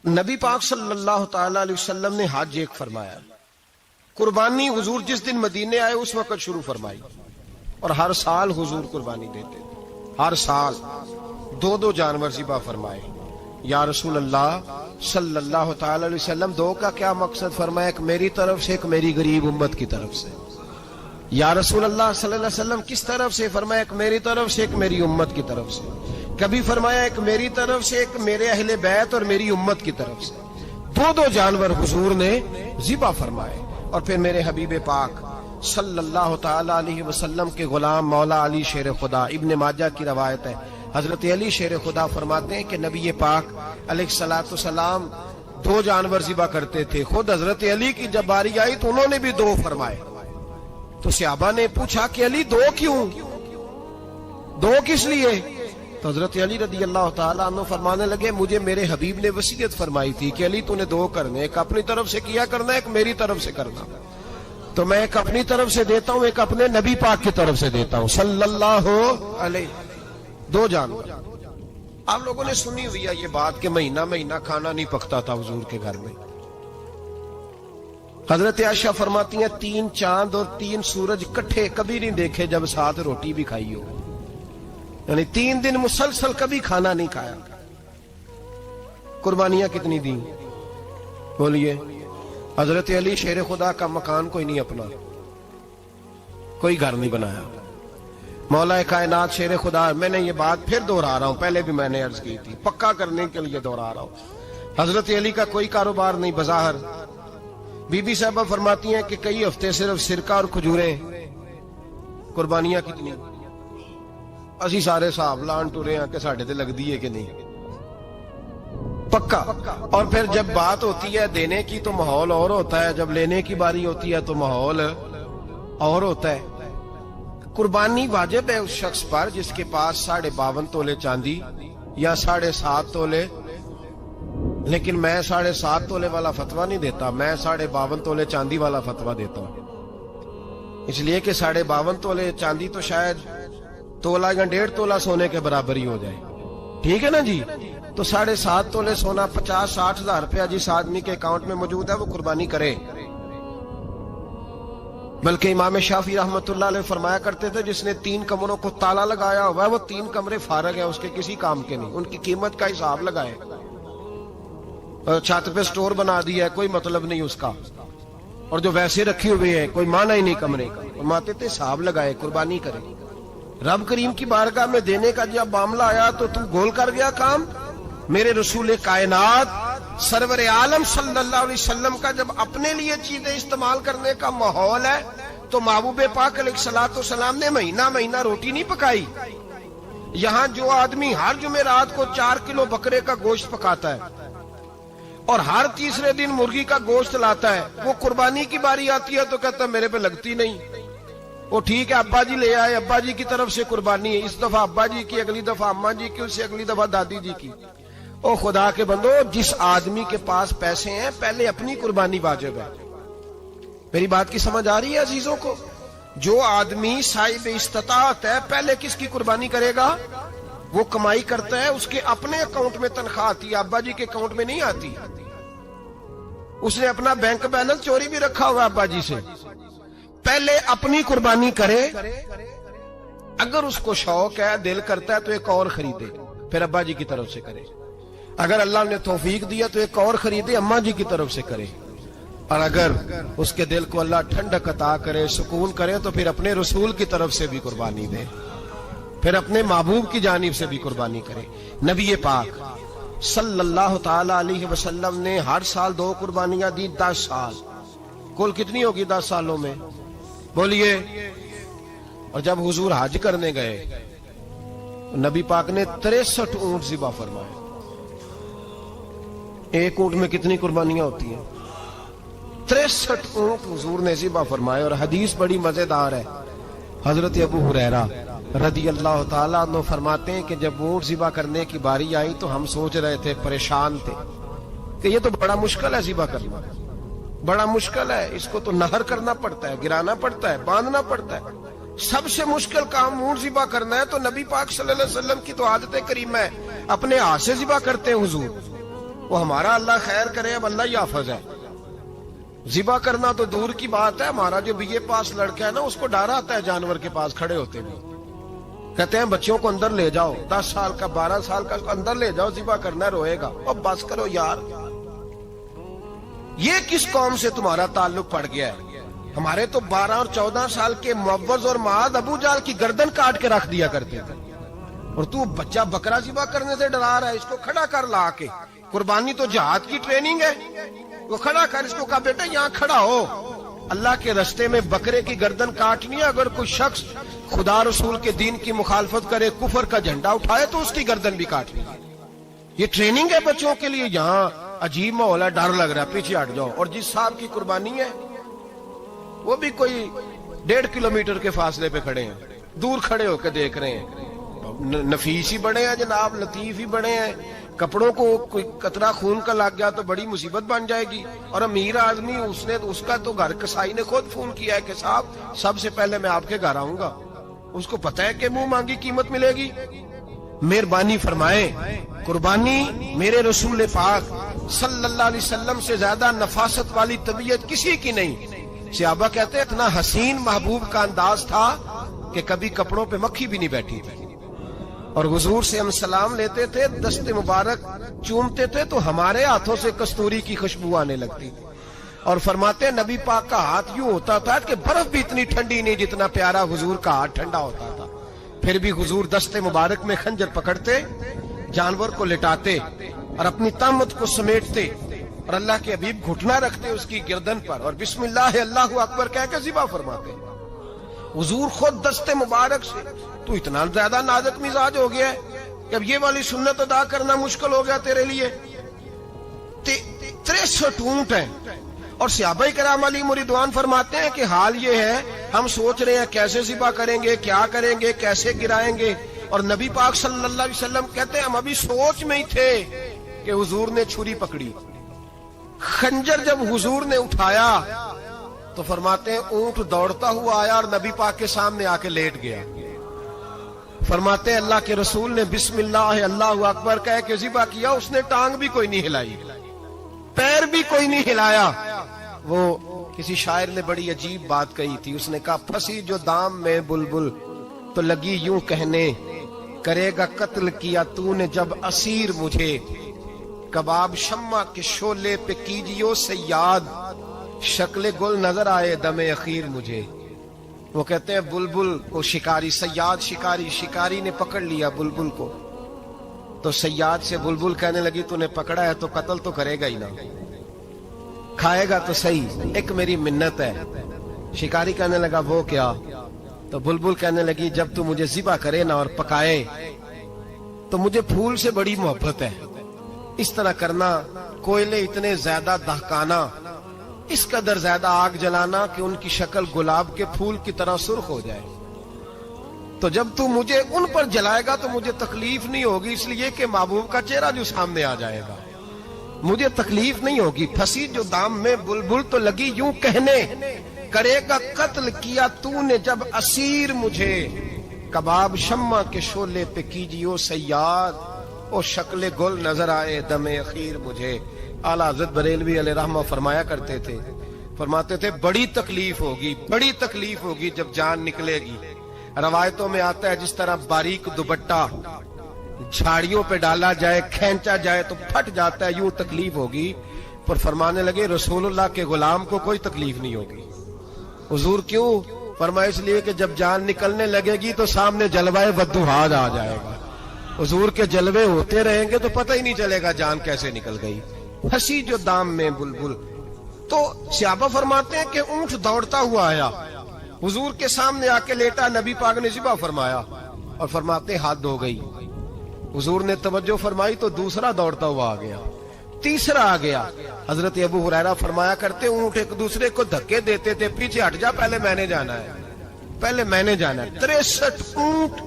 نبی پاک صلی اللہ تعالی علیہ وسلم نے حج ایک فرمایا، قربانی حضور جس دن مدینے آئے اس وقت شروع فرمائی، اور ہر سال حضور قربانی دیتے تھے، ہر سال دو جانور ذبح فرمائے۔ یا رسول اللہ صلی اللہ تعالی علیہ وسلم، دو کا کیا مقصد فرمایا؟ ایک میری طرف سے، ایک میری غریب امت کی طرف سے۔ یا رسول اللہ صلی اللہ علیہ وسلم کس طرف سے فرمایا؟ ایک میری طرف سے، ایک میری امت کی طرف سے۔ کبھی فرمایا ایک میری طرف سے، ایک میرے اہل بیت اور میری امت کی طرف سے۔ دو جانور حضور نے ذبح فرمائے، اور پھر میرے حبیب پاک صلی اللہ تعالی علیہ وسلم کے غلام مولا علی شیر خدا، ابن ماجہ کی روایت ہے، حضرت علی شیر خدا فرماتے ہیں کہ نبی پاک علیہ الصلوۃ والسلام دو جانور ذبح کرتے تھے۔ خود حضرت علی کی جب باری آئی تو انہوں نے بھی دو فرمائے۔ تو صحابہ نے پوچھا کہ علی دو کیوں؟ دو کس لیے؟ تو حضرت علی رضی اللہ تعالیٰ عنہ فرمانے لگے، مجھے میرے حبیب نے وصیت فرمائی تھی کہ علی تو نے دو کرنے، ایک اپنی طرف سے کیا کرنا، ایک میری طرف سے کرنا۔ تو میں ایک اپنی طرف سے دیتا ہوں، ایک اپنے نبی پاک کی طرف سے دیتا ہوں صلی اللہ علیہ۔ دو جانور۔ آپ لوگوں نے سنی ہوئی ہے یہ بات کہ مہینہ کھانا نہیں پکتا تھا حضور کے گھر میں۔ حضرت عائشہ فرماتی ہیں 3 چاند اور 3 سورج کٹھے کبھی نہیں دیکھے جب ساتھ روٹی بھی کھائی ہو، یعنی 3 دن مسلسل کبھی کھانا نہیں کھایا۔ قربانیاں کتنی دیں؟ بولیے۔ حضرت علی شیر خدا کا مکان کوئی نہیں اپنا، کوئی گھر نہیں بنایا۔ مولا کائنات شیر خدا، میں نے یہ بات پھر دوہرا رہا ہوں، پہلے بھی میں نے عرض کی تھی، پکا کرنے کے لیے دوہرا رہا ہوں۔ حضرت علی کا کوئی کاروبار نہیں بظاہر۔ بی بی صاحبہ فرماتی ہیں کہ کئی ہفتے صرف سرکہ اور کھجوریں۔ قربانیاں کتنی؟ اسی سارے صاحب لان ٹورے ہیں کہ ساڑھے تے لگ دیئے کہ نہیں، پکا۔ اور پھر جب بات ہوتی ہے دینے کی تو ماحول اور ہوتا ہے، جب لینے کی باری ہوتی ہے تو ماحول اور ہوتا ہے۔ قربانی واجب ہے اس شخص پر جس کے پاس 52.5 تولے چاندی یا 7.5 تولے، لیکن میں 7.5 تولے والا فتویٰ نہیں دیتا، میں 52.5 تولے چاندی والا فتویٰ دیتا ہوں، اس لیے کہ 52.5 تولے چاندی تو شاید تولہ یا 1.5 تولہ سونے کے برابر ہی ہو جائے، ٹھیک ہے نا جی؟ تو 7.5 تولے سونا 50-60 ہزار روپیہ جس آدمی کے اکاؤنٹ میں موجود ہے وہ قربانی کرے۔ بلکہ امام شافعی رحمۃ اللہ علیہ فرمایا کرتے تھے جس نے 3 کمروں کو تالا لگایا ہوا ہے وہ 3 کمرے فارغ ہیں، اس کے کسی کام کے نہیں، ان کی قیمت کا حساب لگائے۔ چھت پہ سٹور بنا دیا ہے، کوئی مطلب نہیں اس کا، اور جو ویسے رکھی ہوئے ہیں کوئی معنی ہی نہیں کمرے کا، فرماتے تھے حساب لگائے، قربانی کرے۔ رب کریم کی بارگاہ میں دینے کا جب معاملہ آیا تو تم گول کر گیا کام۔ میرے رسول کائنات سرور عالم صلی اللہ علیہ وسلم کا جب اپنے لیے چیزیں استعمال کرنے کا ماحول ہے تو محبوب پاک علیہ الصلوۃ والسلام نے مہینہ روٹی نہیں پکائی۔ یہاں جو آدمی ہر جمعرات کو 4 کلو بکرے کا گوشت پکاتا ہے اور ہر تیسرے دن مرغی کا گوشت لاتا ہے، وہ قربانی کی باری آتی ہے تو کہتا ہے میرے پہ لگتی نہیں۔ وہ ٹھیک ہے ابا جی لے آئے، ابا جی کی طرف سے قربانی ہے، اس دفعہ ابا جی کی، اگلی دفعہ اماں جی کی، اس سے اگلی دفعہ دادی جی کی۔ او خدا کے بندو، جس آدمی کے پاس پیسے ہیں پہلے اپنی قربانی واجب ہے۔ میری بات کی سمجھ آ رہی ہے عزیزوں کو؟ جو آدمی صاحب استطاعت ہے پہلے کس کی قربانی کرے گا؟ وہ کمائی کرتا ہے، اس کے اپنے اکاؤنٹ میں تنخواہ آتی ہے، ابا جی کے اکاؤنٹ میں نہیں آتی۔ اس نے اپنا بینک بیلنس چوری بھی رکھا ہوا ابا جی سے۔ پہلے اپنی قربانی کرے، اگر اس کو شوق ہے، دل کرتا ہے تو ایک اور خریدے، پھر ابا جی کی طرف سے کرے۔ اگر اللہ نے توفیق دیا تو ایک اور خریدے، اماں جی کی طرف سے کرے۔ اور اگر اس کے دل کو اللہ ٹھنڈک عطا کرے، سکون کرے، تو پھر اپنے رسول کی طرف سے بھی قربانی دے، پھر اپنے محبوب کی جانب سے بھی قربانی کرے۔ نبی پاک صلی اللہ تعالی علیہ وسلم نے ہر سال 2 قربانیاں دی، 10 سال۔ کل کتنی ہوگی 10 سالوں میں؟ بولیے۔ اور جب حضور حج کرنے گئے نبی پاک نے 63 اونٹ ذبح فرمائے۔ ایک اونٹ میں کتنی قربانیاں ہوتی ہیں؟ 63 اونٹ حضور نے ذبح فرمائے۔ اور حدیث بڑی مزیدار ہے، حضرت ابو ہریرہ رضی اللہ تعالیٰ عنہ فرماتے ہیں کہ جب اونٹ ذبح کرنے کی باری آئی تو ہم سوچ رہے تھے، پریشان تھے کہ یہ تو بڑا مشکل ہے ذبح کرنا، بڑا مشکل ہے، اس کو تو نہر کرنا پڑتا ہے، گرانا پڑتا ہے، باندھنا پڑتا ہے، سب سے مشکل کام اونٹ ذبح کرنا ہے۔ تو نبی پاک صلی اللہ علیہ وسلم کی تو عادت کریمہ ہے، اپنے ہاتھ سے ذبح کرتے ہیں حضور۔ وہ ہمارا اللہ خیر کرے، اب اللہ ہی حافظ ہے. ذبح کرنا تو دور کی بات ہے، ہمارا جو BA پاس لڑکا ہے نا اس کو ڈر آتا ہے جانور کے پاس کھڑے ہوتے بھی. کہتے ہیں بچوں کو اندر لے جاؤ، 10 سال کا 12 سال کا اندر لے جاؤ، ذبح کرنا ہے، روئے گا. اب بس کرو یار، یہ کس قوم سے تمہارا تعلق پڑ گیا ہے؟ ہمارے تو 12 اور 14 سال کے معوذ اور معاذ ابو جہل کی گردن کاٹ کے رکھ دیا کرتے تھے، اور تو بچہ بکرا ذبح کرنے سے ڈرا رہا ہے. اس کو کھڑا کر لا کے، قربانی تو جہاد کی ٹریننگ ہے، وہ کھڑا کر، اس کو کہا بیٹا یہاں کھڑا ہو، اللہ کے رستے میں بکرے کی گردن کاٹنی ہے. اگر کوئی شخص خدا رسول کے دین کی مخالفت کرے، کفر کا جھنڈا اٹھائے تو اس کی گردن بھی کاٹنی ہے. یہ ٹریننگ ہے بچوں کے لیے. یہاں عجیب ماحول ہے، ڈر لگ رہا ہے، پیچھے ہٹ جاؤ. اور جس صاحب کی قربانی ہے وہ بھی کوئی 1.5 کلومیٹر کے فاصلے پہ کھڑے ہیں، دور کھڑے ہو کے دیکھ رہے ہیں. نفیس ہی بڑے ہیں جناب، لطیف ہی بڑے ہیں. کپڑوں کو کوئی قطرہ خون کا لگ گیا تو بڑی مصیبت بن جائے گی. اور امیر آدمی اس کا تو گھر کسائی نے خود فون کیا ہے کہ صاحب سب سے پہلے میں آپ کے گھر آؤں گا. اس کو پتہ ہے کہ منہ مانگی قیمت ملے گی. مہربانی فرمائیں، قربانی میرے رسول پاک صلی اللہ علیہ وسلم سے زیادہ نفاست والی طبیعت کسی کی نہیں. صحابہ کہتے ہیں اتنا حسین محبوب کا انداز تھا کہ کبھی کپڑوں پہ مکھی بھی نہیں بیٹھی تھی. اور حضور سے ہم سلام لیتے تھے، دست مبارک چومتے تھے تو ہمارے ہاتھوں سے کستوری کی خوشبو آنے لگتی تھی. اور فرماتے ہیں نبی پاک کا ہاتھ یوں ہوتا تھا کہ برف بھی اتنی ٹھنڈی نہیں جتنا پیارا حضور کا ہاتھ ٹھنڈا ہوتا تھا. پھر بھی حضور دست مبارک میں خنجر پکڑتے، جانور کو لٹاتے اور اپنی طامت کو سمیٹتے، اور اللہ کے حبیب گھٹنا رکھتے اس کی گردن پر، اور بسم اللہ اللہ اکبر کہہ کے ذبح فرماتے. حضور خود دست مبارک سے. تو اتنا زیادہ نازک مزاج ہو گیا ہے کہ اب یہ والی سنت ادا کرنا مشکل ہو گیا تیرے لیے. 63 اونٹ ہیں. اور صحابہ کرام علیہم رضوان فرماتے ہیں کہ حال یہ ہے ہم سوچ رہے ہیں کیسے ذبح کریں گے، کیا کریں گے، کیسے گرائیں گے. اور نبی پاک صلی اللہ علیہ وسلم کہتے ہیں ہم ابھی سوچ میں ہی تھے کہ حضور نے چھری پکڑی. خنجر جب حضور نے اٹھایا تو فرماتے ہیں اونٹ دوڑتا ہوا آیا اور نبی پاک کے سامنے آ کے لیٹ گیا. فرماتے ہیں اللہ کے رسول نے بسم اللہ اللہ اکبر کہہ کے ذبح کیا. اس نے ٹانگ بھی کوئی نہیں ہلائی، پیر بھی کوئی نہیں ہلایا. وہ کسی شاعر نے بڑی عجیب بات کہی تھی. اس نے کہا پھنسی جو دام میں بلبل تو لگی یوں کہنے، کرے گا قتل کیا تو نے جب اسیر مجھے، کباب شمع کے شعلے پہ کیجیو صیاد، شکل گل نظر آئے دم اخیر مجھے. وہ کہتے ہیں بلبل کو شکاری، صیاد شکاری نے پکڑ لیا بلبل کو، تو صیاد سے بلبل کہنے لگی تو نے پکڑا ہے تو قتل تو کرے گا ہی نا، کھائے گا تو صحیح، ایک میری منت ہے. شکاری کہنے لگا وہ کیا؟ تو بلبل کہنے لگی جب تو مجھے ذبح کرے نا اور پکائے تو مجھے پھول سے بڑی محبت ہے. اس طرح کرنا، کوئلے اتنے زیادہ دہکانا، اس قدر زیادہ آگ جلانا کہ ان کی شکل گلاب کے پھول کی طرح سرخ ہو جائے. تو جب تو مجھے ان پر جلائے گا تو مجھے تکلیف نہیں ہوگی، اس لیے کہ محبوب کا چہرہ جو سامنے آ جائے گا مجھے تکلیف نہیں ہوگی. پھنسی جو دام میں بلبل تو لگی یوں کہنے، کرے گا قتل کیا تو نے جب اسیر مجھے، کباب شمع کے شعلے پہ کیجیو صیاد، او شکل گل نظر آئے دم اخیر مجھے. اعلیٰ حضرت بریلوی علیہ رحمہ فرمایا کرتے تھے، فرماتے تھے بڑی تکلیف ہوگی جب جان نکلے گی. روایتوں میں آتا ہے جس طرح باریک دوپٹہ جھاڑیوں پہ ڈالا جائے، کھینچا جائے تو پھٹ جاتا ہے، یوں تکلیف ہوگی. پر فرمانے لگے رسول اللہ کے غلام کو کوئی تکلیف نہیں ہوگی. حضور کیوں؟ فرمایا اس لیے کہ جب جان نکلنے لگے گی تو سامنے جلوہ ودوحاد آ جائے گا. حضور کے جلوے ہوتے رہیں گے تو پتہ ہی نہیں چلے گا جان کیسے نکل گئی. پھنسی جو دام میں بلبل. تو صحابہ فرماتے ہیں کہ اونٹ دوڑتا ہوا آیا، حضور کے سامنے آ کے لیٹا، نبی پاک نے ذبح فرمایا اور فرماتے ہاتھ دھو گئی. حضور نے توجہ فرمائی تو دوسرا دوڑتا ہوا آ گیا، تیسرا آ گیا. حضرت ابو ہریرہ فرمایا کرتے اونٹ ایک دوسرے کو دھکے دیتے تھے، پیچھے ہٹ جا، پہلے میں نے جانا ہے. 63 اونٹ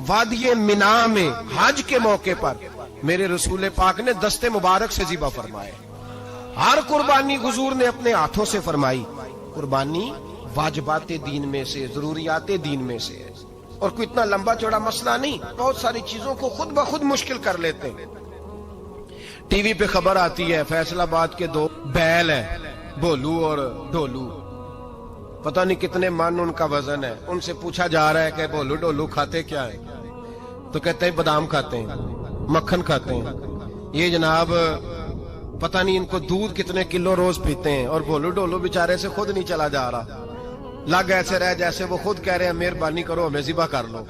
وادی منا میں حج کے موقع پر میرے رسول پاک نے دست مبارک سے ذبح فرمائے. ہر قربانی حضور نے اپنے ہاتھوں سے فرمائی. قربانی واجبات دین میں سے، ضروریات دین میں سے ہے، اور کوئی اتنا لمبا چوڑا مسئلہ نہیں. بہت ساری چیزوں کو خود بخود مشکل کر لیتے ہیں. ٹی وی پہ خبر آتی ہے فیصل آباد کے 2 بیل ہیں، بھولو اور ڈھولو، پتہ نہیں کتنے من ان کا وزن ہے. ان سے پوچھا جا رہا ہے کہ بھولو ڈھولو کھاتے کیا ہیں؟ تو کہتے ہیں بادام کھاتے ہیں، مکھن کھاتے ہیں. یہ جناب پتہ نہیں ان کو دودھ کتنے کلو روز پیتے ہیں، اور بھولو ڈھولو بیچارے سے خود نہیں چلا جا رہا، لگ ایسے رہ جیسے وہ خود کہہ رہے ہیں مہربانی کرو ہمیں ذبح کر لو.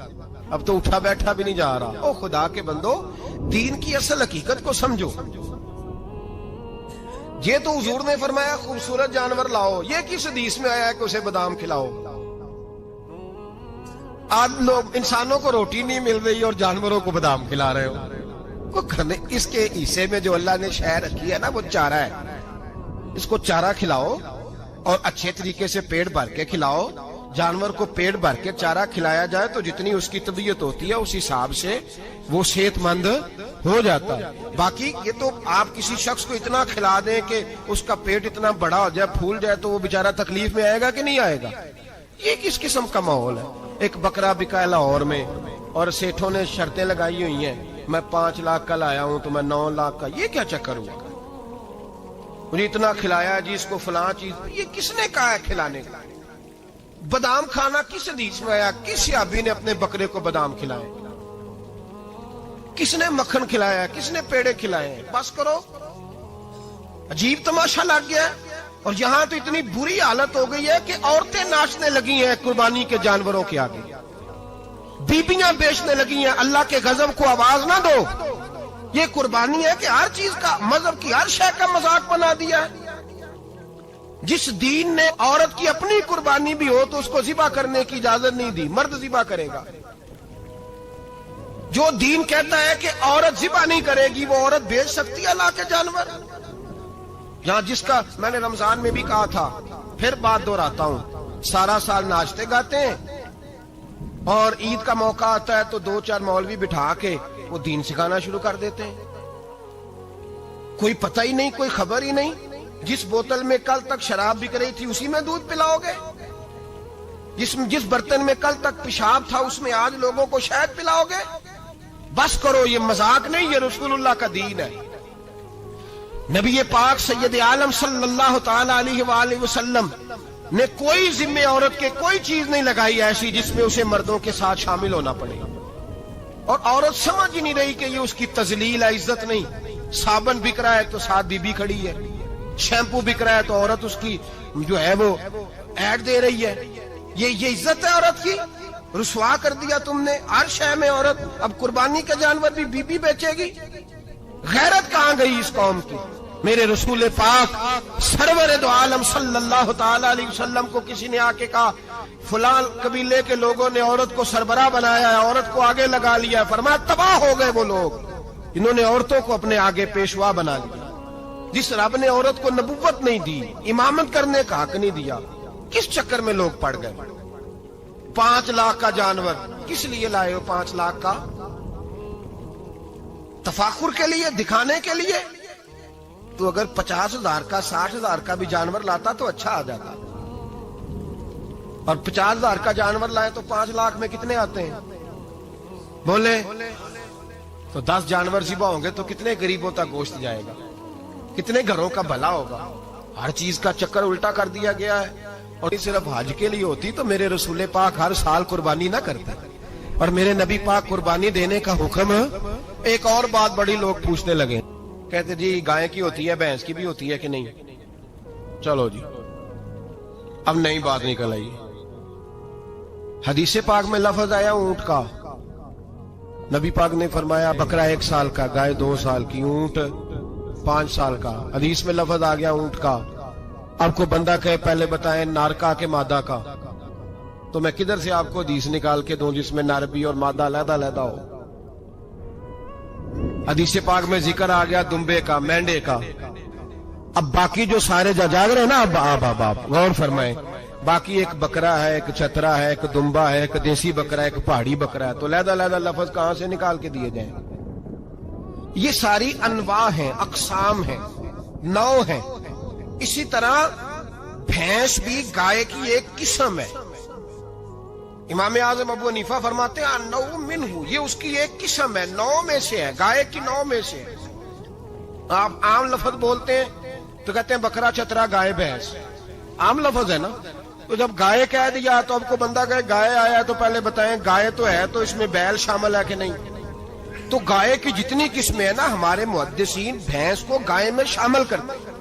اب تو اٹھا بیٹھا بھی نہیں جا رہا. او خدا کے بندو، دین کی اصل حقیقت کو سمجھو. یہ تو حضور نے فرمایا خوبصورت جانور لاؤ، یہ کس حدیث میں آیا ہے کہ اسے بادام کھلاؤ؟ آج لوگ انسانوں کو روٹی نہیں مل رہی اور جانوروں کو بادام کھلا رہے ہو. اس کے حصے میں جو اللہ نے شے رکھی ہے نا وہ چارہ ہے، اس کو چارہ کھلاؤ اور اچھے طریقے سے پیٹ بھر کے کھلاؤ. جانور کو پیٹ بھر کے چارہ کھلایا جائے تو جتنی اس کی طبیعت ہوتی ہے اس حساب سے وہ صحت مند ہو جاتا ہے. باقی یہ تو آپ کسی شخص کو اتنا کھلا دیں کہ اس کا پیٹ اتنا بڑا ہو جائے، پھول جائے، تو وہ بیچارہ تکلیف میں آئے گا کہ نہیں آئے گا؟ یہ کس قسم کا ماحول ہے؟ ایک بکرا بکا ہے لاہور میں اور سیٹھوں نے شرطیں لگائی ہوئی ہیں، میں 5 لاکھ کا لایا ہوں تو میں 9 لاکھ کا. یہ کیا چکر ہوا؟ مجھے اتنا کھلایا جی اس کو فلاں چیز. یہ کس نے کہا ہے کھلانے کا؟ بادام کھانا کس حدیث میں آیا؟ کس صحابی نے اپنے بکرے کو بادام کھلائے؟ کس نے مکھن کھلایا؟ کس نے پیڑے کھلائے؟ بس کرو، عجیب تماشا لگ گیا. اور یہاں تو اتنی بری حالت ہو گئی ہے کہ عورتیں ناچنے لگی ہیں قربانی کے جانوروں کے آگے، بیبیاں بیچنے لگی ہیں. اللہ کے غضب کو آواز نہ دو. یہ قربانی ہے کہ ہر چیز کا، مذہب کی ہر شے کا مذاق بنا دیا ہے. جس دین نے عورت کی اپنی قربانی بھی ہو تو اس کو ذبح کرنے کی اجازت نہیں دی، مرد ذبح کرے گا. جو دین کہتا ہے کہ عورت ذبح نہیں کرے گی، وہ عورت بیچ سکتی ہے اللہ کے جانور؟ یہاں جس کا میں نے رمضان میں بھی کہا تھا، پھر بات دہراتا ہوں، سارا سال ناچتے گاتے ہیں اور عید کا موقع آتا ہے تو 2-4 مولوی بٹھا کے وہ دین سکھانا شروع کر دیتے ہیں. کوئی پتہ ہی نہیں، کوئی خبر ہی نہیں. جس بوتل میں کل تک شراب بک رہی تھی اسی میں دودھ پلاؤ گے؟ جس برتن میں کل تک پیشاب تھا اس میں آج لوگوں کو شہد پلاؤ گے؟ بس کرو، یہ مذاق نہیں، یہ رسول اللہ کا دین ہے. نبی پاک سید عالم صلی اللہ تعالی علیہ وآلہ وسلم نے کوئی ذمہ عورت کے کوئی چیز نہیں لگائی ایسی جس میں اسے مردوں کے ساتھ شامل ہونا پڑے. اور عورت سمجھ ہی نہیں رہی کہ یہ اس کی تذلیل ہے، عزت نہیں. صابن بک رہا ہے تو ساتھ بی بی کھڑی ہے، شیمپو بک رہا ہے تو عورت اس کی جو ہے وہ ایڈ دے رہی ہے. یہ عزت ہے عورت کی؟ رسوا کر دیا تم نے ہر شے میں عورت. اب قربانی کا جانور بھی بی بی بیچے گی؟ غیرت کہاں گئی اس قوم کی؟ میرے رسول پاک سرور دو عالم صلی اللہ تعالی علیہ وسلم کو کسی نے آ کے کہا فلاں قبیلے کے لوگوں نے عورت کو سربراہ بنایا ہے، عورت کو آگے لگا لیا ہے. فرمایا تباہ ہو گئے وہ لوگ، انہوں نے عورتوں کو اپنے آگے پیشوا بنا لیا. جس رب نے عورت کو نبوت نہیں دی، امامت کرنے کا حق نہیں دیا، کس چکر میں لوگ پڑ گئے؟ 5 لاکھ کا جانور کس لیے لائے ہو؟ 5 لاکھ کا تفاخر کے لیے، دکھانے کے لیے؟ تو اگر 50,000 کا 60,000 کا بھی جانور لاتا تو اچھا آ جاتا. اور 50,000 کا جانور لائے تو 5 لاکھ میں کتنے آتے ہیں بولے؟ تو 10 جانور ذبح ہوں گے تو کتنے غریبوں تک گوشت جائے گا، کتنے گھروں کا بھلا ہوگا. ہر چیز کا چکر الٹا کر دیا گیا ہے. اور صرف حج کے لیے ہوتی تو میرے رسول پاک ہر سال قربانی نہ کرتے، اور میرے نبی پاک قربانی دینے کا حکم. ایک اور بات بڑی لوگ پوچھنے لگے، کہتے جی گائے کی ہوتی ہے، بھینس کی بھی ہوتی ہے کہ نہیں؟ چلو جی اب نئی بات نکل آئی. حدیث پاک میں لفظ آیا اونٹ کا، نبی پاک نے فرمایا بکرا 1 سال کا، گائے 2 سال کی، اونٹ 5 سال کا. حدیث میں لفظ آ گیا اونٹ کا. آپ کو بندہ کہے پہلے بتائیں نر کا کہ مادہ کا، تو میں کدھر سے آپ کو حدیث نکال کے دوں جس میں نر بھی اور مادہ علیحدہ ہو؟ حدیث پاک میں ذکر آ گیا دمبے کا، مینڈے کا. اب باقی جو سارے جاگ رہے ہیں نا، اب غور فرمائیں، باقی ایک بکرا ہے، ایک چترا ہے، ایک دمبا ہے، ایک دیسی بکرا ہے، ایک پہاڑی بکرا ہے، تو علیحدہ لفظ کہاں سے نکال کے دیے جائیں؟ یہ ساری انواع ہیں، اقسام ہیں، نوع ہیں. اسی طرح بھینس بھی گائے کی ایک قسم ہے. امام اعظم ابو حنیفہ فرماتے ہیں النوع منہ، یہ اس کی ایک قسم ہے، 9 میں سے ہے، گائے کی 9 میں سے ہے. آپ عام لفظ بولتے ہیں تو کہتے ہیں بکرا چترا گائے بھینس، عام لفظ ہے نا. تو جب گائے کہہ دیا تو اب کو بندہ کہے گائے آیا تو پہلے بتائیں گائے تو ہے تو اس میں بیل شامل ہے کہ نہیں. تو گائے کی جتنی قسمیں ہیں نا ہمارے محدثین بھینس کو گائے میں شامل کرتے ہیں.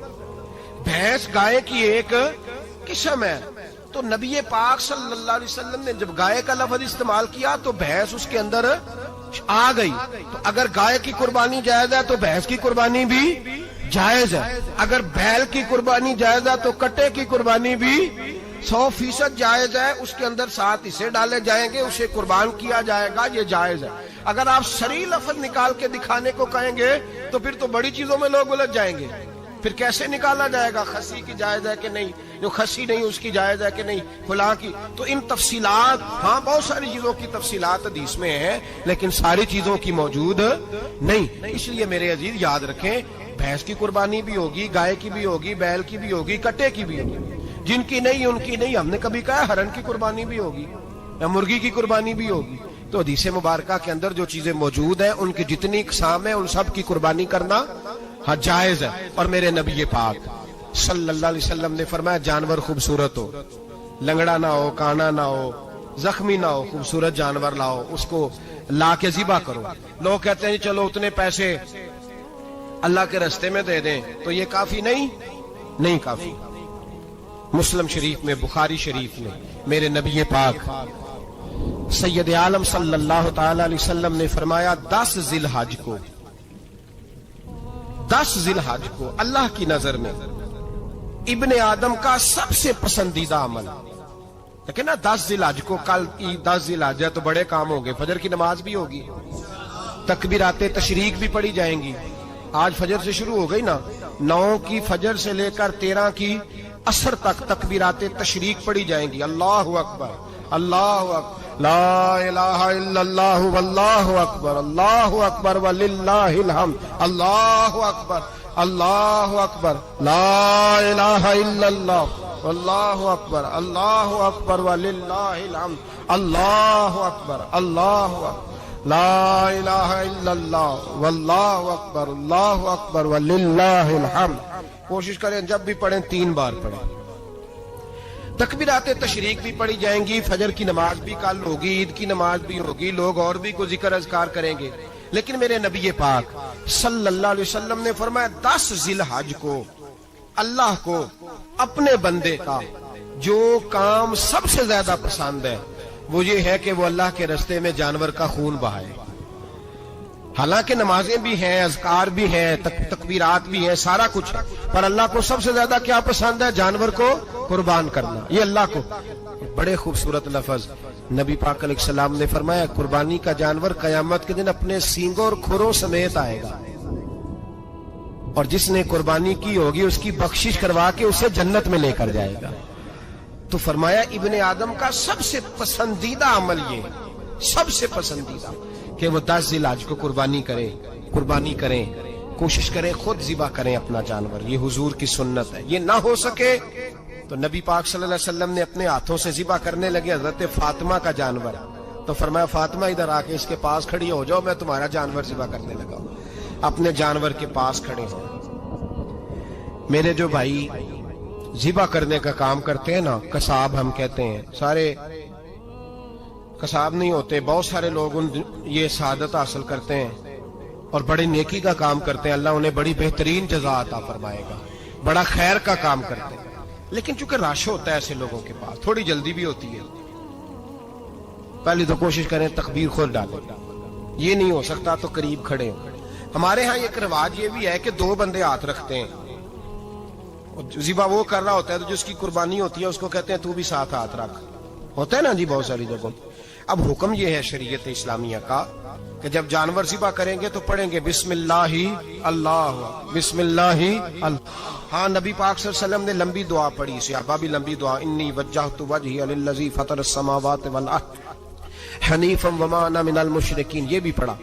بھینس گائے کی ایک قسم ہے. تو نبی پاک صلی اللہ علیہ وسلم نے جب گائے کا لفظ استعمال کیا تو بھینس اس کے اندر آ گئی. تو اگر گائے کی قربانی جائز ہے تو بھینس کی قربانی بھی جائز ہے. اگر بیل کی قربانی جائز ہے تو کٹے کی قربانی بھی 100% جائز ہے. اس کے اندر 7 حصے ڈالے جائیں گے، اسے قربان کیا جائے گا، یہ جائز ہے. اگر آپ صریح لفظ نکال کے دکھانے کو کہیں گے تو پھر تو بڑی چیزوں میں لوگ الجھ جائیں گے. پھر کیسے نکالا جائے گا خسی کی جائز ہے کہ نہیں، جو خسی نہیں اس کی جائز ہے کہ نہیں، فلاں کی. تو ان تفصیلات، ہاں بہت ساری چیزوں کی تفصیلات حدیث میں ہیں لیکن ساری چیزوں کی موجود نہیں. اس لیے میرے عزیز یاد رکھیں بھینس کی قربانی بھی ہوگی، گائے کی بھی ہوگی، بیل کی بھی ہوگی، کٹے کی بھی ہوگی. جن کی نہیں ان کی نہیں. ہم نے کبھی کہا ہرن کی قربانی بھی ہوگی یا مرغی کی قربانی بھی ہوگی. تو حدیث مبارکہ کے اندر جو چیزیں موجود ہیں ان کی جتنی اقسام ہیں ان سب کی قربانی کرنا ہاں جائز ہے. اور میرے نبی پاک صلی اللہ علیہ وسلم نے فرمایا جانور خوبصورت ہو، لنگڑا نہ ہو، کانا نہ ہو، زخمی نہ ہو، خوبصورت جانور لاؤ، اس کو لا کے ذبح کرو. لوگ کہتے ہیں چلو اتنے پیسے اللہ کے راستے میں دے دیں تو یہ کافی نہیں کافی. مسلم شریف میں، بخاری شریف میں میرے نبی پاک سید عالم صلی اللہ تعالی علیہ وسلم نے فرمایا 10 ذی الحج کو اللہ کی نظر میں ابن آدم کا سب سے پسندیدہ عمل. لیکن نا 10 ذی الحج کو، کل کی 10 ذی الحج ہے تو بڑے کام ہوں گے. فجر کی نماز بھی ہوگی، تکبیرات تشریق بھی پڑھی جائیں گی. آج فجر سے شروع ہو گئی نا، 9 کی فجر سے لے کر 13 کی عصر تک تکبیرات تشریق پڑھی جائیں گی. اللہ اکبر، اللہ اکبر، لا الہ الا اللہ واللہ اکبر، اللہ اکبر وللہ الحمد، اللہ اکبر، اللہ اکبر، لا الہ الا اللہ واللہ اکبر، اللہ اکبر وللہ الحمد، اللہ اکبر، اللہ اکبر، لا الہ الا اللہ واللہ اکبر، اللہ اکبر وللہ الحمد. کوشش کریں جب بھی پڑھیں 3 بار پڑھیں. تکبیرات تشریق بھی پڑھی جائیں گی. فجر کی نماز بھی کل ہوگی، عید کی نماز بھی ہوگی، لوگ اور بھی کوئی ذکر اذکار کریں گے. لیکن میرے نبی پاک صلی اللہ علیہ وسلم نے فرمایا 10 ذی الحج کو اللہ کو اپنے بندے کا جو کام سب سے زیادہ پسند ہے وہ یہ ہے کہ وہ اللہ کے راستے میں جانور کا خون بہائے. حالانکہ نمازیں بھی ہیں، اذکار بھی ہیں، تکبیرات بھی ہیں، سارا کچھ ہے، پر اللہ کو سب سے زیادہ کیا پسند ہے؟ جانور کو قربان کرنا. یہ اللہ کو بڑے خوبصورت لفظ نبی پاک علیہ السلام نے فرمایا قربانی کا جانور قیامت کے دن اپنے سینگوں اور کھروں سمیت آئے گا، اور جس نے قربانی کی ہوگی اس کی بخشش کروا کے اسے جنت میں لے کر جائے گا. تو فرمایا ابن آدم کا سب سے پسندیدہ عمل یہ، سب سے پسندیدہ، کہ وہ 10 ذی الحج کو قربانی کریں، کوشش کریں خود ذبح کریں اپنا جانور. یہ حضور کی سنت ہے. یہ نہ ہو سکے تو نبی پاک صلی اللہ علیہ وسلم نے اپنے ہاتھوں سے ذبح کرنے لگے حضرت فاطمہ کا جانور. تو فرمایا فاطمہ ادھر آ کے اس کے پاس کھڑی ہو جاؤ، میں تمہارا جانور ذبح کرنے لگا ہوں. اپنے جانور کے پاس کھڑے ہو. میرے جو بھائی ذبح کرنے کا کام کرتے ہیں نا، قصاب ہم کہتے ہیں، سارے قصاب نہیں ہوتے، بہت سارے لوگ یہ سعادت حاصل کرتے ہیں اور بڑی نیکی کا کام کرتے ہیں. اللہ انہیں بڑی بہترین جزا عطا فرمائے گا، بڑا خیر کا کام کرتے ہیں. لیکن چونکہ رش ہوتا ہے ایسے لوگوں کے پاس، تھوڑی جلدی بھی ہوتی ہے. پہلی تو کوشش کریں تکبیر خود ڈالیں، یہ نہیں ہو سکتا تو قریب کھڑے ہوں. ہمارے ہاں ایک رواج یہ بھی ہے کہ 2 بندے ہاتھ رکھتے ہیں، ذبح وہ کر رہا ہوتا ہے تو جس کی قربانی ہوتی ہے اس کو کہتے ہیں تو بھی ساتھ ہاتھ رکھ. ہوتا ہے نا جی بہت ساری جگہوں. اب حکم یہ ہے شریعت اسلامیہ کا کہ جب جانور ذبح کریں گے تو پڑھیں گے بسم اللہ اللہ، بسم اللہ اللہ. ہاں نبی پاک صلی اللہ علیہ وسلم نے لمبی دعا پڑھی، صحابہ بھی لمبی دعا، انی وجہت وجہی للذی فطر السماوات والارض حنیفا وما انا من المشرکین، یہ بھی پڑھا.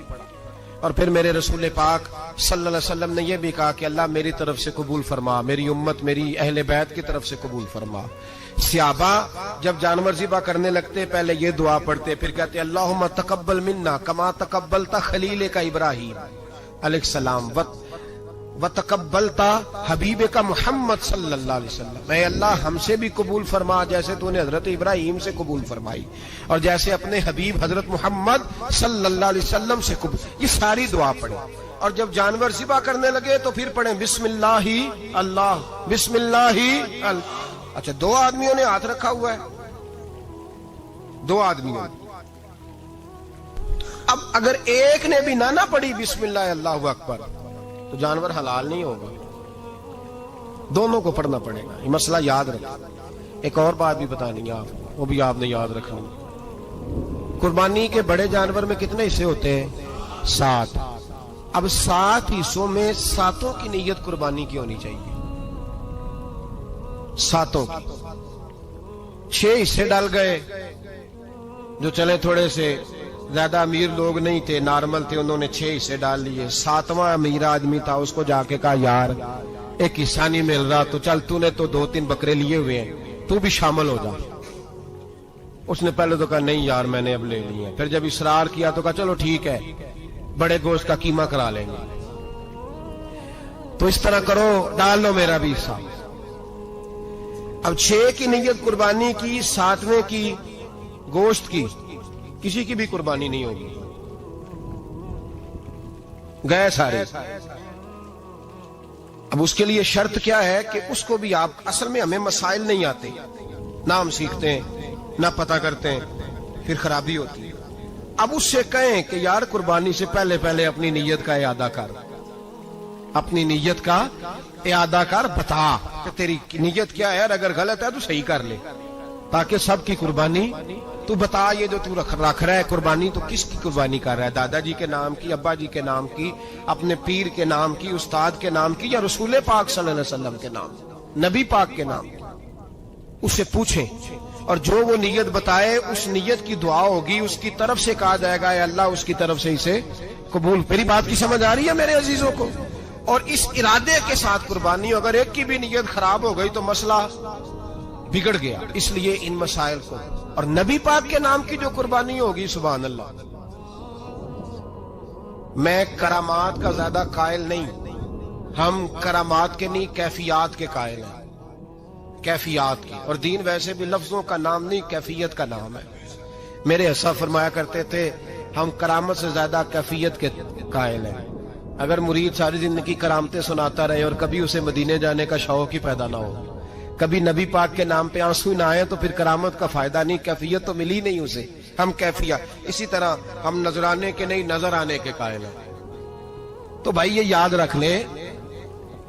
اور پھر میرے رسول پاک صلی اللہ علیہ وسلم نے یہ بھی کہا کہ اللہ میری طرف سے قبول فرما، میری امت، میری اہل بیت کی طرف سے قبول فرما. صحابہ جب جانور ذبح کرنے لگتے پہلے یہ دعا پڑھتے، پھر کہتے اللہم تقبل منا کما تقبلت خلیل کا ابراہیم علیہ السلام وَتَقَبَّلْتَ حبیب کا محمد صلی اللہ علیہ وسلم، اے اللہ ہم سے بھی قبول فرما جیسے تو نے حضرت ابراہیم سے قبول فرمائی اور جیسے اپنے حبیب حضرت محمد صلی اللہ علیہ وسلم سے قبول. یہ ساری دعا پڑھیں اور جب جانور ذبح کرنے لگے تو پھر پڑھیں بسم اللہ اللہ بسم اللہ اللہ. اچھا دو آدمیوں نے ہاتھ رکھا ہوا ہے، دو آدمیوں نے. اب اگر ایک نے بھی نہ پڑھی بسم اللہ اللہ اکبر تو جانور حلال نہیں ہوگا، دونوں کو پڑھنا پڑے گا. یہ مسئلہ یاد رکھیں. ایک اور بات بھی بتانی ہے آپ کو، وہ بھی آپ نے یاد رکھنی. قربانی کے بڑے جانور میں کتنے حصے ہوتے ہیں؟ 7. اب 7 حصوں میں 7 کی نیت قربانی کی ہونی چاہیے. 7 کی 6 حصے ڈال گئے، جو چلے تھوڑے سے زیادہ امیر لوگ نہیں تھے، نارمل تھے، انہوں نے 6 حصے ڈال لیے. 7واں امیر آدمی تھا، اس کو جا کے کہا یار ایک حصہ نہیں مل رہا تو چل تو نے تو 2-3 بکرے لیے ہوئے ہیں تو بھی شامل ہو جا. اس نے پہلے تو کہا نہیں یار میں نے اب لے لیے ہیں. پھر جب اصرار کیا تو کہا چلو ٹھیک ہے بڑے گوشت کا قیمہ کرا لیں گے. تو اس طرح کرو ڈال لو میرا بھی حصہ. اب 6 کی نیت قربانی کی، 7ویں کی گوشت کی، کسی کی بھی قربانی نہیں ہوگی، گئے سارے. اب اس کے لیے شرط کیا ہے کہ اس کو بھی آپ، اصل میں ہمیں مسائل نہیں آتے، نہ ہم سیکھتے ہیں نہ پتہ کرتے ہیں، پھر خرابی ہوتی ہے. اب اس سے کہیں کہ یار قربانی سے پہلے اپنی نیت کا اعادہ کر، اپنی نیت کا اعادہ کر، بتا کہ تیری نیت کیا ہے، اگر غلط ہے تو صحیح کر لے، تاکہ سب کی قربانی تو بتا. یہ جو تو رکھ رہا ہے قربانی تو کس کی قربانی کر رہا ہے؟ دادا جی کے نام کی، ابا جی کے نام کی، اپنے پیر کے نام کی، استاد کے نام کی، یا رسول پاک صلی اللہ علیہ وسلم کے نام، نبی پاک کے نام کی؟ اس سے پوچھیں اور جو وہ نیت بتائے اس نیت کی دعا ہوگی، اس کی طرف سے کہا جائے گا اے اللہ اس کی طرف سے اسے قبول. میری بات کی سمجھ آ رہی ہے میرے عزیزوں کو؟ اور اس ارادے کے ساتھ قربانی، اگر ایک کی بھی نیت خراب ہو گئی تو مسئلہ بگڑ گیا. اس لیے ان مسائل کو، اور نبی پاک کے نام کی جو قربانی ہوگی سبحان اللہ. میں کرامات کا زیادہ قائل نہیں، ہم کرامات کے نہیں کیفیات کے قائل ہیں، کیفیات کی. اور دین ویسے بھی لفظوں کا نام نہیں کیفیت کا نام ہے. میرے حصہ فرمایا کرتے تھے ہم کرامت سے زیادہ کیفیت کے قائل ہیں. اگر مرید ساری زندگی کرامتیں سناتا رہے اور کبھی اسے مدینے جانے کا شوق ہی پیدا نہ ہو، کبھی نبی پاک کے نام پہ آنسو نہ آئے، تو پھر کرامت کا فائدہ نہیں، کیفیت تو ملی نہیں اسے. ہم کیفیت، اسی طرح ہم نظرانے کے نہیں نظر آنے کے قائل ہیں. تو بھائی یہ یاد رکھ لیں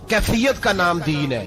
کیفیت کا نام دین ہے.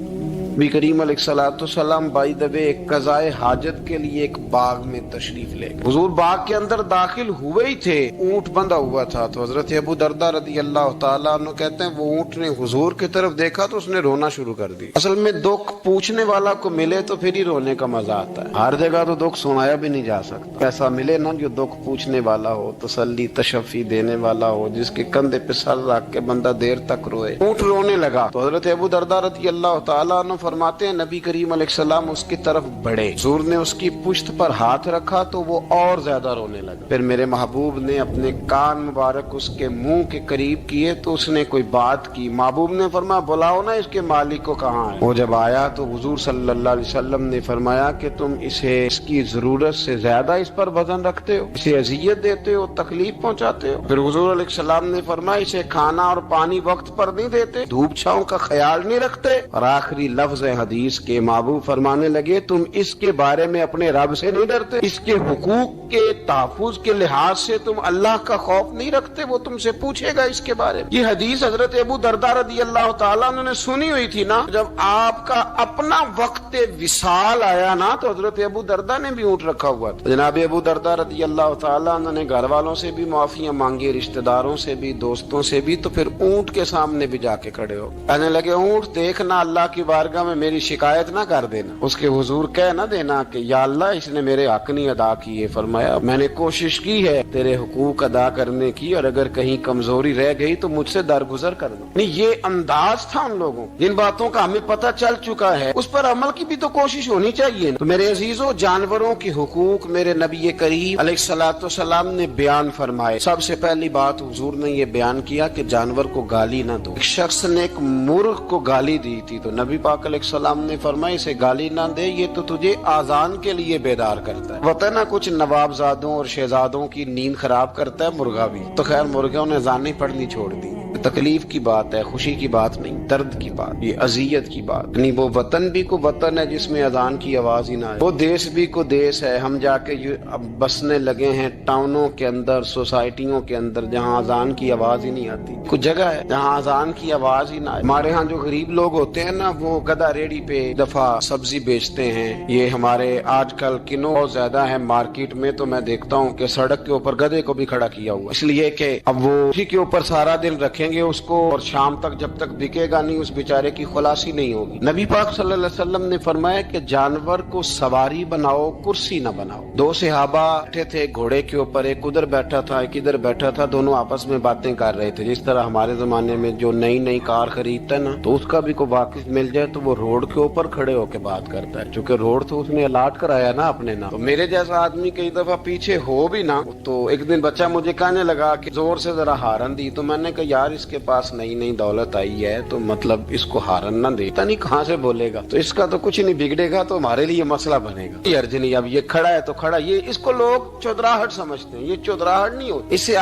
نبی کریم علیہ الصلوۃ والسلام بائی دا وے ایک قضائے حاجت کے لیے ایک باغ میں تشریف لے گئے. حضور باغ کے اندر داخل ہوئے ہی تھے، اونٹ بندھا ہوا تھا. تو حضرت ابو درداء رضی اللہ تعالیٰ عنہ کہتے ہیں وہ اونٹ نے حضور کی طرف دیکھا تو اس نے رونا شروع کر دی. اصل میں دکھ پوچھنے والا کو ملے تو پھر ہی رونے کا مزہ آتا ہے. ہر جگہ تو دکھ سنایا بھی نہیں جا سکتا. ایسا ملے نا جو دکھ پوچھنے والا ہو، تسلی تشفی دینے والا ہو، جس کے کندھے پہ سر رکھ کے بندہ دیر تک روئے. اونٹ رونے لگا تو حضرت ابو درداء رضی اللہ تعالیٰ عنہ فرماتے ہیں نبی کریم علیہ السلام اس کی طرف بڑھے، حضور نے اس کی پشت پر ہاتھ رکھا تو وہ اور زیادہ رونے لگا. پھر میرے محبوب نے اپنے کان مبارک اس کے منہ کے قریب کیے تو اس نے کوئی بات کی. محبوب نے فرمایا بلاؤ نا اس کے مالک کو کہاں ہے. وہ جب آیا تو حضور صلی اللہ علیہ وسلم نے فرمایا کہ تم اسے اس کی ضرورت سے زیادہ اس پر وزن رکھتے ہو، اسے اذیت دیتے ہو، تکلیف پہنچاتے ہو. پھر حضور علیہ السلام نے فرمایا اسے کھانا اور پانی وقت پر نہیں دیتے، دھوپ چھاؤں کا خیال نہیں رکھتے. اور آخری لفظ حدیث کے محبوب فرمانے لگے تم اس کے بارے میں اپنے رب سے نہیں ڈرتے، اس کے حقوق کے تحفظ کے لحاظ سے تم اللہ کا خوف نہیں رکھتے، وہ تم سے پوچھے گا اس کے بارے میں. یہ حدیث حضرت ابو درداء رضی اللہ تعالیٰ عنہ نے سنی ہوئی تھی نا. جب آپ کا اپنا وقت وصال آیا نا تو حضرت ابو درداء نے بھی اونٹ رکھا ہوا تھا. جناب ابو درداء رضی اللہ تعالیٰ عنہ نے گھر والوں سے بھی معافیاں مانگی، رشتہ داروں سے بھی، دوستوں سے بھی. تو پھر اونٹ کے سامنے بھی جا کے کھڑے ہو کہنے لگے اونٹ دیکھنا اللہ کی بارگاہ میں میری شکایت نہ کر دینا، اس کے حضور کہہ نہ دینا کہ یا اللہ اس نے میرے حق نہیں ادا کیے۔ فرمایا میں نے کوشش کی ہے تیرے حقوق ادا کرنے کی، اور اگر کہیں کمزوری رہ گئی تو مجھ سے درگزر کر دو۔ نہیں، یہ انداز تھا ان لوگوں، جن باتوں کا ہمیں پتہ چل چکا ہے اس پر عمل کی بھی تو کوشش ہونی چاہیے۔ تو میرے عزیزوں، جانوروں کے حقوق میرے نبی کریم علیہ الصلوۃ والسلام نے بیان فرمائے۔ سب سے پہلی بات حضور نے یہ بیان کیا کہ جانور کو گالی نہ دو۔ ایک شخص نے ایک مرغ کو گالی دی تھی تو نبی پاک علیہ السلام نے فرمایا اسے گالی نہ دے، یہ تو تجھے آذان کے لیے بیدار کرتا ہے۔ پتہ نہ کچھ نوابزادوں اور شہزادوں کی نیند خراب کرتا ہے مرغا بھی، تو خیر مرغوں نے اذانیں پڑھنی چھوڑ دی۔ تکلیف کی بات ہے، خوشی کی بات نہیں، درد کی بات، یہ اذیت کی بات نہیں۔ وہ وطن بھی کو وطن ہے جس میں اذان کی آواز ہی نہ آئے، وہ دیش بھی کو دیش ہے۔ ہم جا کے اب بسنے لگے ہیں ٹاؤنوں کے اندر، سوسائٹیوں کے اندر، جہاں اذان کی آواز ہی نہیں آتی۔ کچھ جگہ ہے جہاں اذان کی آواز ہی نہ آئے۔ ہمارے ہاں جو غریب لوگ ہوتے ہیں نا، وہ گدھا ریڑھی پہ دفعہ سبزی بیچتے ہیں۔ یہ ہمارے آج کل کنو بہت زیادہ ہے مارکیٹ میں، تو میں دیکھتا ہوں کہ سڑک کے اوپر گدھے کو بھی کھڑا کیا ہوا، اس لیے کہ اب وہ اسی کے اوپر سارا دن رکھیں گے اس کو، اور شام تک جب تک بکے گا نہیں اس بیچارے کی خلاصی نہیں ہوگی۔ نبی پاک صلی اللہ علیہ وسلم نے فرمایا کہ جانور کو سواری بناؤ، کرسی نہ بناؤ۔ دو صحابہ بیٹھے تھے گھوڑے کے اوپر، ایک ادھر بیٹھا تھا ایک ادھر بیٹھا تھا، دونوں آپس میں باتیں کر رہے تھے۔ جس طرح ہمارے زمانے میں جو نئی نئی کار خریدتا ہے نا، تو اس کا بھی کوئی واقف مل جائے تو وہ روڈ کے اوپر کھڑے ہو کے بات کرتا ہے، چونکہ روڈ تو اس نے الاٹ کرایا نا اپنے نام۔ تو میرے جیسا آدمی کئی دفعہ پیچھے ہو بھی نا، تو ایک دن بچہ مجھے کہنے لگا کہ زور سے ذرا ہارن دی، تو میں نے کہا یار اس کے پاس نئی نئی دولت آئی ہے تو مطلب اس کو ہارن نہ دے، پتہ نہیں کہاں سے بولے گا، تو اس کا تو کچھ نہیں بگڑے گا، تو ہمارے لیے مسئلہ بنے گا۔ یہ ارج نہیں، اب یہ کھڑا ہے تو کھڑا، یہ اس کو لوگ چودراہٹ سمجھتے ہیں، یہ چودراہٹ نہیں ہوتی، اس سے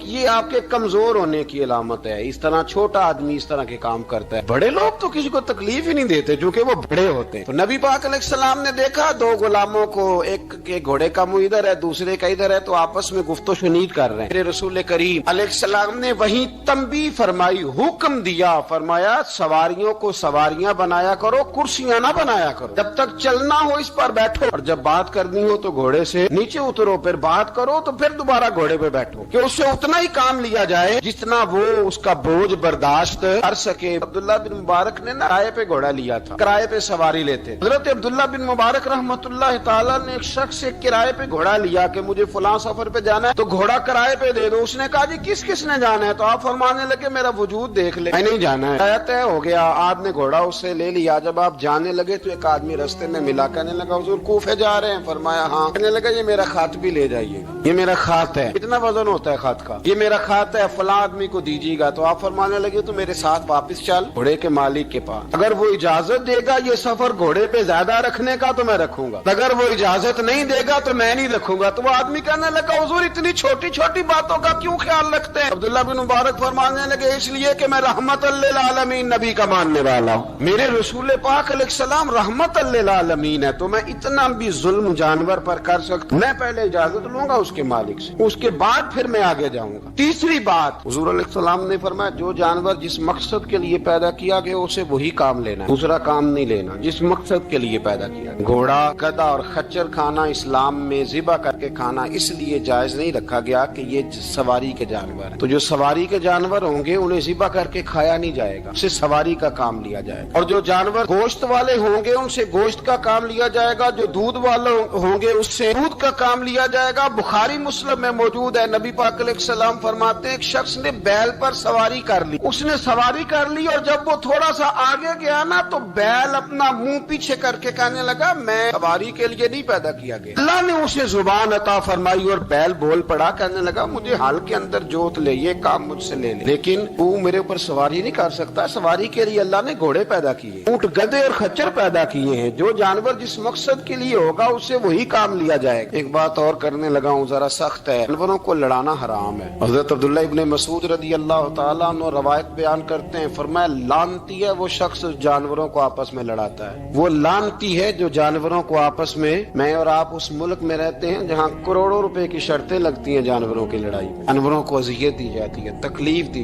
یہ آپ کے کمزور ہونے کی علامت ہے۔ اس طرح چھوٹا آدمی اس طرح کے کام کرتا ہے، بڑے لوگ تو کسی کو تکلیف ہی نہیں دیتے کیونکہ وہ بڑے ہوتے ہیں۔ تو نبی پاک علیہ السلام نے دیکھا دو غلاموں کو، ایک کے گھوڑے کا منہ ادھر ہے دوسرے کا ادھر ہے، تو آپس میں گفت و شنید کر رہے ہیں۔ میرے رسول کریم علیہ السلام نے وہیں تنبیہ فرمائی، حکم دیا، فرمایا سواریوں کو سواریاں بنایا کرو، کرسیاں نہ بنایا کرو، جب تک چلنا ہو اس پر بیٹھو، اور جب بات کرنی ہو تو گھوڑے سے نیچے اترو، پھر بات کرو تو پھر دوبارہ گھوڑے پہ بیٹھو، کہ اس سے اتنا ہی کام لیا جائے جتنا وہ اس کا بوجھ برداشت کر سکے۔ عبداللہ بن مبارک نے کرائے پہ گھوڑا لیا تھا، کرائے پہ سواری لیتے۔ حضرت عبداللہ بن مبارک رحمۃ اللہ تعالیٰ نے ایک شخص سے کرائے پہ گھوڑا لیا کہ مجھے فلاں سفر پہ جانا ہے تو گھوڑا کرائے پہ دے دو۔ اس نے کہا جی کس کس نے جانا ہے؟ تو آپ فرمانے لگے میرا وجود دیکھ لے، میں نہیں جانا ہے۔ طے ہو گیا، آپ نے گھوڑا اس سے لے لیا۔ جب آپ جانے لگے تو ایک آدمی رستے میں ملا، کہنے لگا حضور کوفے جا رہے ہیں؟ فرمایا ہاں۔ کہنے لگا یہ میرا خط بھی لے جائیے گا، یہ میرا خط ہے، اتنا وزن ہوتا ہے خط کا، یہ میرا خط ہے، فلاں آدمی کو دیجیے گا۔ تو آپ فرمانے لگے تو میرے ساتھ واپس چل گھوڑے کے مالک کے پاس، اگر وہ اجازت دے گا یہ سفر گھوڑے پہ زیادہ رکھنے کا تو میں رکھوں گا، اگر وہ اجازت نہیں دے گا تو میں نہیں رکھوں گا۔ تو وہ آدمی کہنے لگا حضور اتنی چھوٹی چھوٹی باتوں کا کیوں خیال رکھتے ہیں؟ عبداللہ بن مبارک فرمانے لگے اس لیے کہ میں رحمت للعالمین نبی کا ماننے والا ہوں، میرے رسول پاک علیہ السلام رحمت للعالمین ہے، تو میں اتنا بھی ظلم جانور پر کر سکتا، میں پہلے اجازت لوں گا اس کے مالک سے، اس کے بعد پھر میں آگے جاؤں گا۔ تیسری بات حضور علیہ السلام نے فرمایا جو جانور جس مقصد کے لیے پیدا کیا گیا اسے وہی کام لینا ہے، دوسرا کام نہیں لینا جس مقصد کے لیے پیدا کیا گیا۔ گھوڑا، گدھا اور خچر کھانا اسلام میں ذبح کر کے کھانا اس لیے جائز نہیں رکھا گیا کہ یہ سواری کے جانور ہیں، تو جو سواری کے جانور ہوں گے انہیں ذبح کر کے کھایا نہیں جائے گا، اسے سواری کا کام لیا جائے گا، اور جو جانور گوشت والے ہوں گے ان سے گوشت کا کام لیا جائے گا، جو دودھ والے ہوں گے اس سے دودھ کا کام لیا جائے گا۔ بخاری مسلم میں موجود ہے، نبی پاک علیہ السلام فرماتے ہیں ایک شخص نے بیل پر سواری کر لی، اس نے سواری کر لی اور جب وہ تھوڑا سا آگے گیا نا تو بیل اپنا منہ پیچھے کر کے کہنے لگا میں سواری کے لیے نہیں پیدا کیا گیا۔ اللہ نے اسے زبان عطا فرمائی اور بیل بول پڑا، کہنے لگا مجھے حال کے اندر جوت لے، یہ کام مجھ سے لے لے، لیکن تو میرے اوپر سواری نہیں کر سکتا، سواری کے لیے اللہ نے گھوڑے پیدا کیے، اونٹ، گدھے اور خچر پیدا کیے ہیں، جو جانور جس مقصد کے لیے ہوگا اس سے وہی کام لیا جائے گا۔ ایک بات اور کرنے لگا ہوں ذرا سخت ہے، جانوروں کو لڑانا حرام ہے۔ حضرت عبداللہ ابن مسعود رضی اللہ تعالیٰ عنہ روایت بیان کرتے ہیں، فرمایا لعنتی ہے وہ شخص جانوروں کو آپس میں لڑاتا ہے، وہ لعنتی ہے جو جانوروں کو آپس میں اور آپ اس ملک میں رہتے ہیں جہاں کروڑوں روپے کی شرطیں لگتی ہیں جانوروں کی لڑائی، جانوروں کو اذیت دی جاتی ہے، تکلیف دی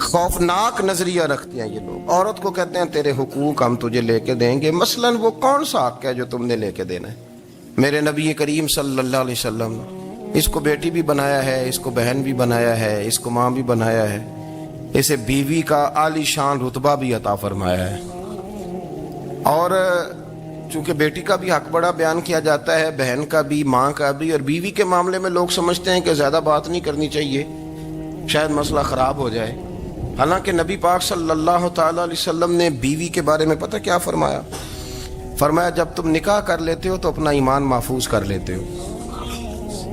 خوفناک نظریہ رکھتے ہیں یہ لوگ. عورت کو کہتے ہیں تیرے حقوق ہم تجھے لے کے دیں گے. مثلاً وہ کون سا حق ہے جو تم نے لے کے دینا ہے؟ میرے نبی کریم صلی اللہ علیہ وسلم اس کو بیٹی بھی بنایا ہے, اس کو بہن بھی بنایا ہے, اس کو ماں بھی بنایا ہے, اسے بیوی کا عالی شان رتبہ بھی عطا فرمایا ہے. اور چونکہ بیٹی کا بھی حق بڑا بیان کیا جاتا ہے, بہن کا بھی, ماں کا بھی, اور بیوی کے معاملے میں لوگ سمجھتے ہیں کہ زیادہ بات نہیں کرنی چاہیے, شاید مسئلہ خراب ہو جائے. حالانکہ نبی پاک صلی اللہ تعالی علیہ وسلم نے بیوی کے بارے میں پتہ کیا فرمایا؟ فرمایا جب تم نکاح کر لیتے ہو تو اپنا ایمان محفوظ کر لیتے ہو.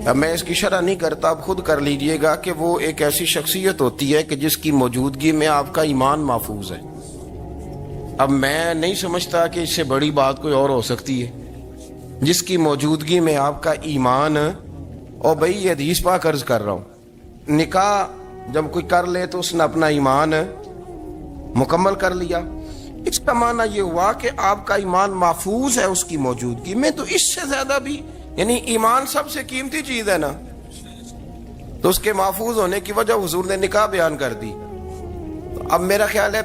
اب میں اس کی شرح نہیں کرتا, اب خود کر لیجئے گا کہ وہ ایک ایسی شخصیت ہوتی ہے کہ جس کی موجودگی میں آپ کا ایمان محفوظ ہے. اب میں نہیں سمجھتا کہ اس سے بڑی بات کوئی اور ہو سکتی ہے, جس کی موجودگی میں آپ کا ایمان. اور بھائی یہ حدیث پاک عرض کر رہا ہوں, نکاح جب کوئی کر لے تو اس نے اپنا ایمان مکمل کر لیا. اس کا معنی یہ ہوا کہ آپ کا ایمان محفوظ ہے اس کی موجودگی میں. تو اس سے زیادہ بھی, یعنی ایمان سب سے قیمتی چیز ہے نا, تو اس کے محفوظ ہونے کی وجہ حضور نے نکاح بیان کر دی. اب میرا خیال ہے